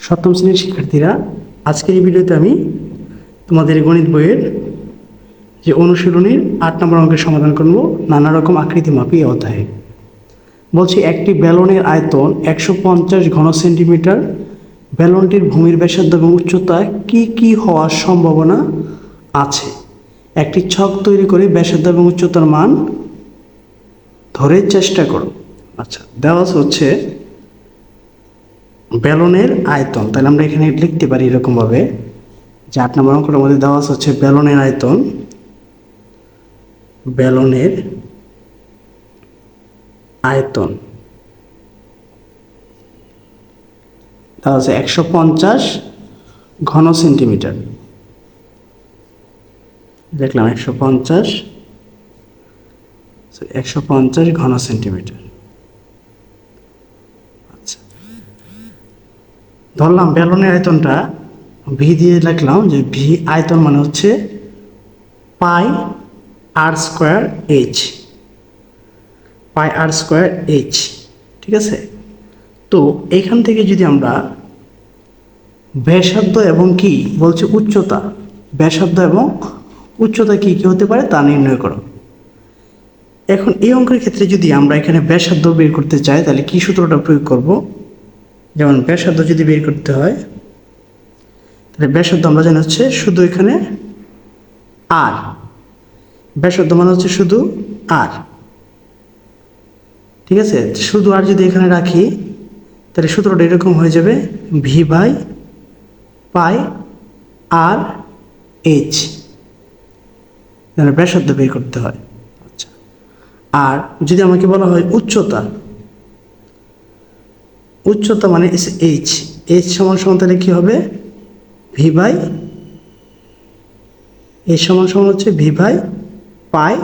সপ্তম শ্রেণীর শিক্ষার্থীরা, আজকের এই ভিডিওতে আমি তোমাদের গণিত বইয়ের যে অনুশীলনীর ৮ নম্বর অঙ্কের সমাধান করব নানা রকম আকৃতি মাপি এই অধ্যায়ে। বলছি একটি ব্যালনের আয়তন ১৫০ ঘন সেন্টিমিটার। ব্যালনটির ভূমির ব্যাসার্ধ এবং উচ্চতা কি কি হওয়ার সম্ভাবনা আছে? একটি ছক তৈরি করে ব্যাসার্ধ এবং উচ্চতার মান ধরে চেষ্টা করো। আচ্ছা, দেওয়া হচ্ছে ব্যালনের আয়তন। তাহলে আমরা এখানে লিখতে পারি এরকমভাবে যে ৮ নম্বর অঙ্কটার মধ্যে দেওয়া হচ্ছে ব্যালনের আয়তন। ব্যালনের আয়তন দেওয়া আছে ১৫০ ঘন সেন্টিমিটার। দেখলাম ১৫০ ঘন সেন্টিমিটার। আচ্ছা, ধরলাম ব্যালনের আয়তনটা ভি দিয়ে লিখলাম যে ভি আয়তন মানে হচ্ছে পাই আর স্কোয়ার এইচ। পাই আর স্কোয়ার এইচ, ঠিক আছে। তো এখান থেকে যদি আমরা ব্যাসার্ধ এবং কি বলছে উচ্চতা, ব্যাসার্ধ এবং উচ্চতা কি কি হতে পারে তা নির্ণয় করো। এখন এই অঙ্কের ক্ষেত্রে যদি আমরা এখানে ব্যাসার্ধ বের করতে চাই তাহলে কি সূত্রটা প্রয়োগ করব? যেমন ব্যাসার্ধ যদি বের করতে হয় তাহলে ব্যাসার্ধ আমরা জানি হচ্ছে শুধু এখানে আর। ব্যাসার্ধ মানে হচ্ছে শুধু আর, ঠিক আছে। শুধু আর যদি এখানে রাখি তাহলে সূত্রটা এরকম হয়ে যাবে V by pi r h. ব্যাসার্ধ বের করতে হয়। আচ্ছা, আর যদি আমাকে বলা হয় উচ্চতা, উচ্চতা মানে এইচ। এইচ সমান সমান তাহলে কি হবে? ভি বাই, এইচ সমান সমান হচ্ছে V by pi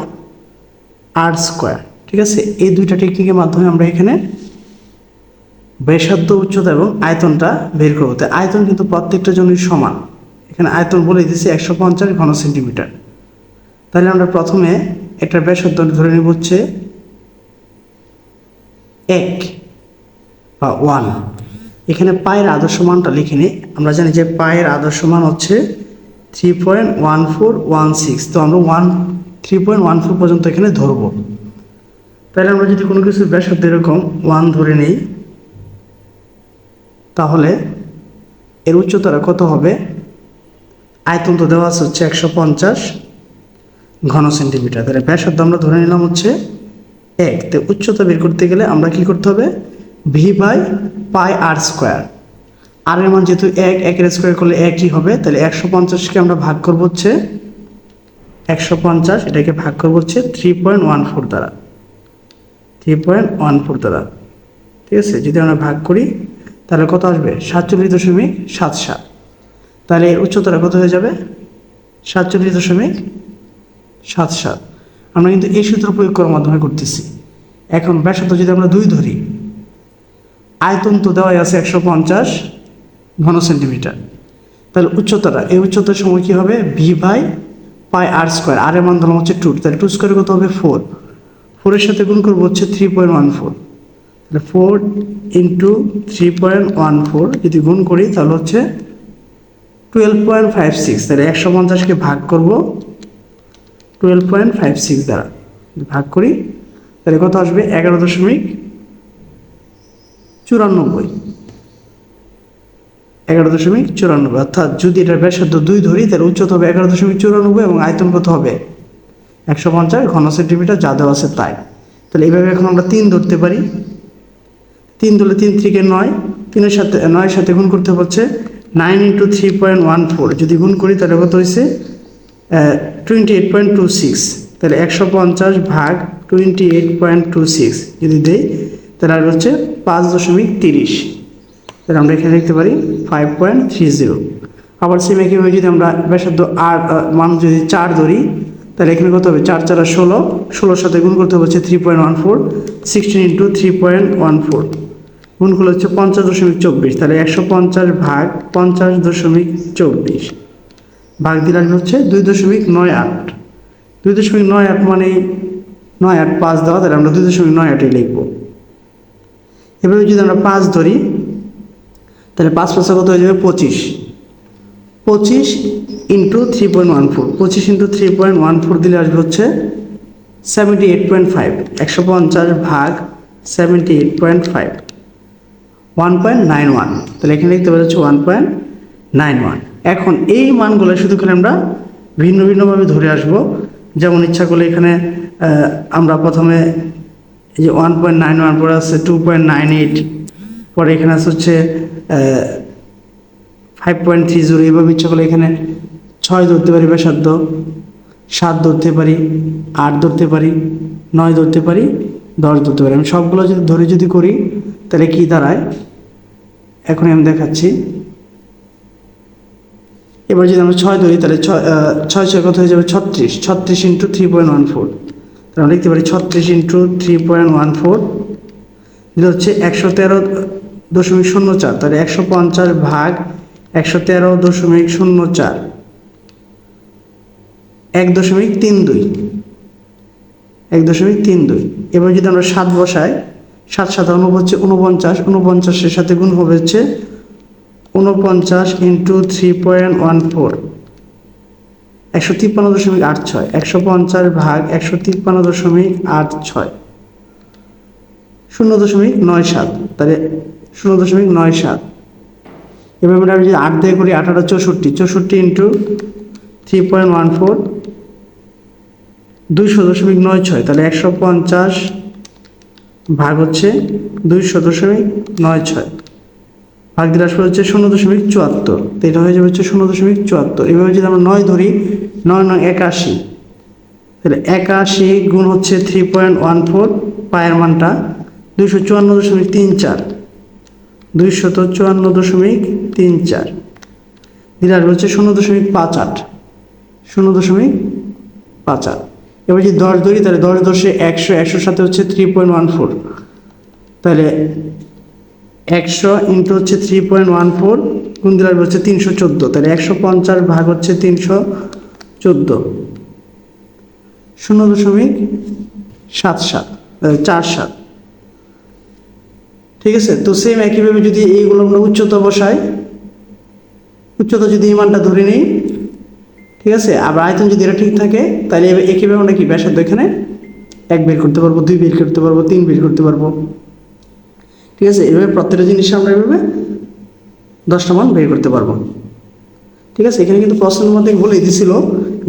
r square, ঠিক আছে। এই দুইটা টেকনিকের মাধ্যমে আমরা এখানে ব্যাসার্ধ, উচ্চতা এবং আয়তনটা বের করবো। তাই আয়তন কিন্তু প্রত্যেকটা জনের সমান। এখানে আয়তন বলে দিয়েছি ১৫০ ঘন সেন্টিমিটার। তাহলে আমরা প্রথমে একটা ব্যাসার্ধ ধরে নেব হচ্ছে ১ বা 1। এখানে পায়ের আদর্শ মানটা লিখে নিই। আমরা জানি যে পায়ের আদর্শ মান হচ্ছে 3.1416। তো আমরা 3.14 পর্যন্ত এখানে ধরবো। তাহলে আমরা যদি কোনো কিছু ব্যাসার্ধ এরকম 1 ধরে নিই তাহলে এর উচ্চতাটা কত হবে? আয়তন তো দেওয়া আছে হচ্ছে ১৫০ ঘন সেন্টিমিটার। তাহলে ব্যাসার্ধ আমরা ধরে নিলাম হচ্ছে ১। তো উচ্চতা বের করতে গেলে আমরা কি করতে হবে? V by pi r square. আর এর মান যেহেতু ১, ১-এর স্কোয়ার করলে ১ই হবে। তাহলে ১৫০কে আমরা ভাগ করবো হচ্ছে ১৫০, এটাকে ভাগ করবো হচ্ছে 3.14 দ্বারা। 3.14 দ্বারা, ঠিক আছে। যদি আমরা ভাগ করি তাহলে কত আসবে? ৪৭.৭৭। তাহলে এর উচ্চতাটা কত হয়ে যাবে? ৪৭.৭৭। আমরা কিন্তু এই সূত্র প্রয়োগ করার মাধ্যমে করতেছি। এখন ব্যাসার্ধ যদি আমরা ২ ধরি, আয়তন তো দেওয়াই আছে ১৫০ ঘন সেন্টিমিটার। তাহলে উচ্চতাটা, এই উচ্চতার সময় কী হবে? V by pi r square. আর এর মান ধরলাম হচ্ছে 2। তাহলে 2 স্কোয়ার কত হবে? 4। 4-এর সাথে গুণ করবো হচ্ছে 3.14। তাহলে 4 ইন্টু 3.14 যদি গুণ করি তাহলে হচ্ছে 12.56। তাহলে ১৫০কে ভাগ করব 12.56 দ্বারা। ভাগ করি তাহলে কত আসবে? 11.94। 11.94। অর্থাৎ যদি এটার ব্যাসার্ধ ২ ধরি তাহলে উচ্চতা হবে 11.94 এবং আয়তন কত হবে? ১৫০ ঘন সেন্টিমিটার, যা দেওয়া আছে তাই। তাহলে এইভাবে এখন আমরা ৩ ধরতে পারি। ৩ ধরলে ৩ থেকে ৯, ৩-এর সাথে ৯-এর সাথে গুণ করতে হচ্ছে 9 ইন্টু 3.14। যদি গুণ করি তাহলে কত হয়েছে? 28.26। তাহলে ১৫০ ভাগ 28.26 যদি দেই তাহলে আর হচ্ছে ৫.৩০। তাহলে আমরা এখানে লিখতে পারি 5.30। আবার সেম একইভাবে যদি আমরা ব্যাসার্ধ আর মান যদি ৪ ধরি তাহলে এখানে কত হবে? ৪ 4 16, 16-এর সাথে গুণ করতে হচ্ছে 3.14। 16 ইন্টু 3.14 গুণ করলে হচ্ছে ৫০.২৪। তাহলে ১৫০ ভাগ ৫০.২৪ ভাগ দিলে আসবে হচ্ছে 2.98। 2.98 মানে 985 দেওয়া, তাহলে আমরা 2.98 লিখবো। এভাবে যদি আমরা 5 ধরি তাহলে 5 5 কত হয়ে যাবে 25, 25 ইন্টু 3.14, 25 ইন্টু 3.14 দিলে আসবে হচ্ছে 78.5, 150 ভাগ 78.5, 1.91। তাহলে এখানে লিখতে পারি হচ্ছে 1.91। এখন এই মানগুলো শুধু করে আমরা ভিন্ন ভিন্নভাবে ধরে আসব। যেমন ইচ্ছা করলে এখানে আমরা প্রথমে এই যে 1.91, পরে আছে 2.98, পরে এখানে আছে হচ্ছে 5.30। এইভাবে ইচ্ছা করলে এখানে 6 ধরতে পারি, ব্যাসার্ধ 7 ধরতে পারি, 8 ধরতে পারি, 9 ধরতে পারি, 10 ধরতে পারি। আমি সবগুলো যদি ধরে যদি করি তাহলে কি দাঁড়ায় এখন আমি দেখাচ্ছি। এবার যদি আমরা 6 ধরি তাহলে 6 কত হয়ে যাবে 36, 36 ইন্টু 3.14, তাহলে আমরা লিখতে পারি 36 ইন্টু 3.14 যেটা হচ্ছে 113.04। তাহলে 150 ভাগ 113.04, 1.32, 1.32। এবার যদি আমরা 7 বসাই, 7 7 হচ্ছে 49, 49-এর সাথে গুণ হবে হচ্ছে 49 ইন্টু 3.14, 153.86, 150 ভাগ 153.86, 0.97। তাহলে 0.97। এবার আমরা যদি 8 দিয়ে করি 8 8 64, 64 ইন্টু 3.14, 200.96। তাহলে 150 ভাগ হচ্ছে 200.96, ভাগ দিলে আসবে হচ্ছে 0.74। তো এটা হয়ে যাবে হচ্ছে 0.74। এভাবে যদি আমরা 9 ধরি, 9 9 81, তাহলে 81 গুণ হচ্ছে 3.14, পায়ের মানটা 254.34, 254.34 দিলে আসবে হচ্ছে 0.58, 0.58। এবার যদি 10 ধরি তাহলে 10 10 100, 100 সাথে হচ্ছে 3.14, তাহলে 100 ইন্টু হচ্ছে 3.14 গুণ দিলে আসবে হচ্ছে 314। তাহলে 150 ভাগ হচ্ছে 314, 0.7747। ঠিক আছে। তো সেম একইভাবে যদি এইগুলো আমরা উচ্চতা বসাই, উচ্চতা যদি এই মানটা ধরে নিই, ঠিক আছে, আবার আয়তন যদি এটা ঠিক থাকে তাহলে একইভাবে আমরা কি ব্যাসার্ধ এখানে 1 বের করতে পারবো, 2 বের করতে পারবো, 3 বের করতে পারবো। ঠিক আছে, এভাবে প্রত্যেকটা জিনিস আমরা এভাবে 10টা মান বের করতে পারবো। ঠিক আছে, এখানে কিন্তু প্রশ্নের মধ্যে বলে দিয়েছিল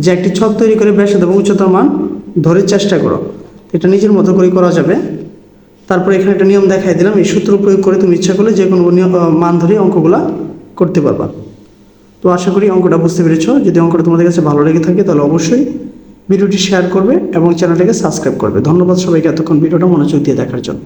যে একটি ছক তৈরি করে ব্যাসার্ধ এবং উচ্চতার মান ধরে চেষ্টা করো। এটা নিজের মতো করে করা যাবে। তারপরে এখানে একটা নিয়ম দেখাই দিলাম, এই সূত্র প্রয়োগ করে তুমি ইচ্ছা করলে যে কোনো মান ধরে অঙ্কগুলা করতে পারবা। তো আশা করি অঙ্কটা বুঝতে পেরেছো। যদি অঙ্কটা তোমাদের কাছে ভালো লেগে থাকে তাহলে অবশ্যই ভিডিওটি শেয়ার করবে এবং চ্যানেলটাকে সাবস্ক্রাইব করবে। ধন্যবাদ সবাইকে এতক্ষণ ভিডিওটা মনোযোগ দিয়ে দেখার জন্য।